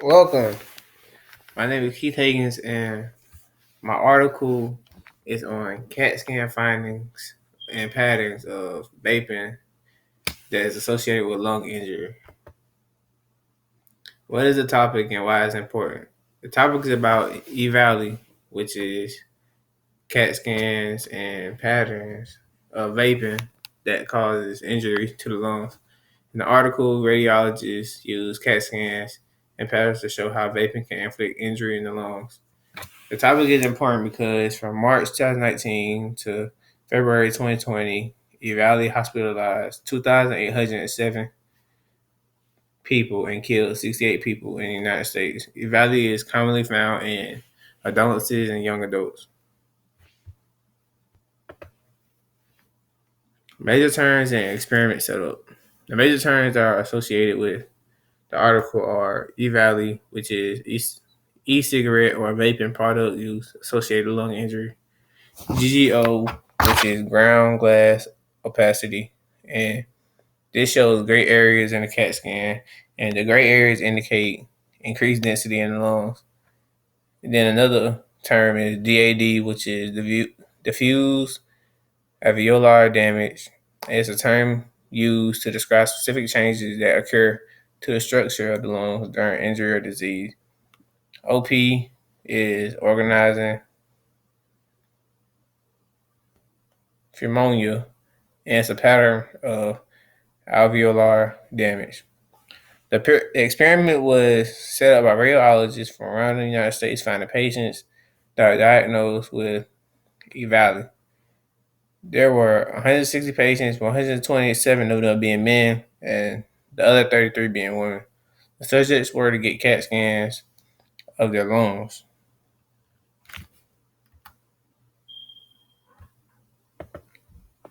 Welcome. My name is Keith Higgins, and my article is on CAT scan findings and patterns of vaping that is associated with lung injury. What is the topic and why it's important? The topic is about eValley, which is CAT scans and patterns of vaping that causes injury to the lungs. In the article, radiologists use CAT scans and patterns to show how vaping can inflict injury in the lungs. The topic is important because from March 2019 to February 2020, Uvalde hospitalized 2,807 people and killed 68 people in the United States. Uvalde is commonly found in adolescents and young adults. Major terms and experiment setup. The major terms that are associated with the article are Uvalde, which is e-cigarette or vaping product use associated with lung injury. GGO, which is ground glass opacity, and this shows gray areas in the CAT scan, and the gray areas indicate increased density in the lungs. And then another term is DAD, which is diffuse alveolar damage. It's a term used to describe specific changes that occur to the structure of the lungs during injury or disease. OP is organizing pneumonia, and it's a pattern of alveolar damage. The experiment was set up by radiologists from around the United States finding patients that are diagnosed with EVALI. There were 160 patients, 127 of them being men, and the other 33 being women. The subjects were to get CAT scans of their lungs.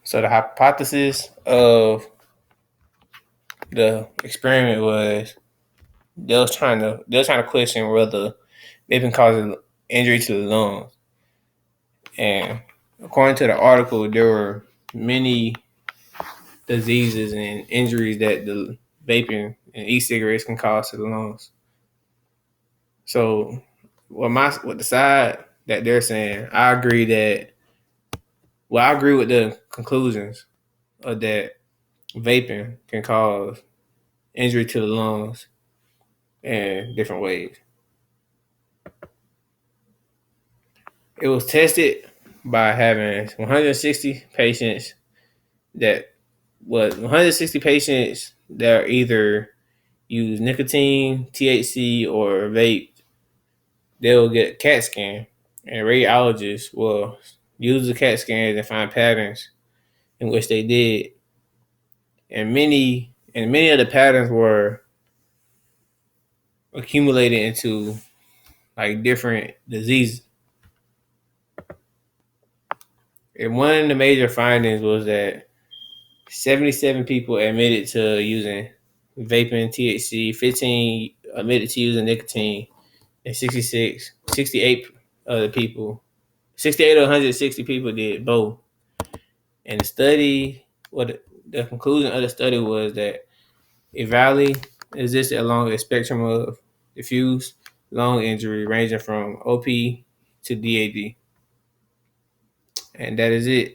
So the hypothesis of the experiment was they was trying to question whether vaping causes injury to the lungs. And according to the article, there were many diseases and injuries that the vaping and e-cigarettes can cause to the lungs. So, what the side that they're saying, I agree with the conclusions of that vaping can cause injury to the lungs in different ways. It was tested by having 160 patients that 160 patients that either use nicotine, THC, or vape. They'll get a CAT scan, and radiologists will use the CAT scans and find patterns in which they did. And many of the patterns were accumulated into like different diseases. And one of the major findings was that 77 people admitted to using vaping THC, 15 admitted to using nicotine, and 68 other people, 68 or 160 people did both. And the conclusion of the study was that EVALI existed along a spectrum of diffuse lung injury ranging from OP to DAD. And that is it.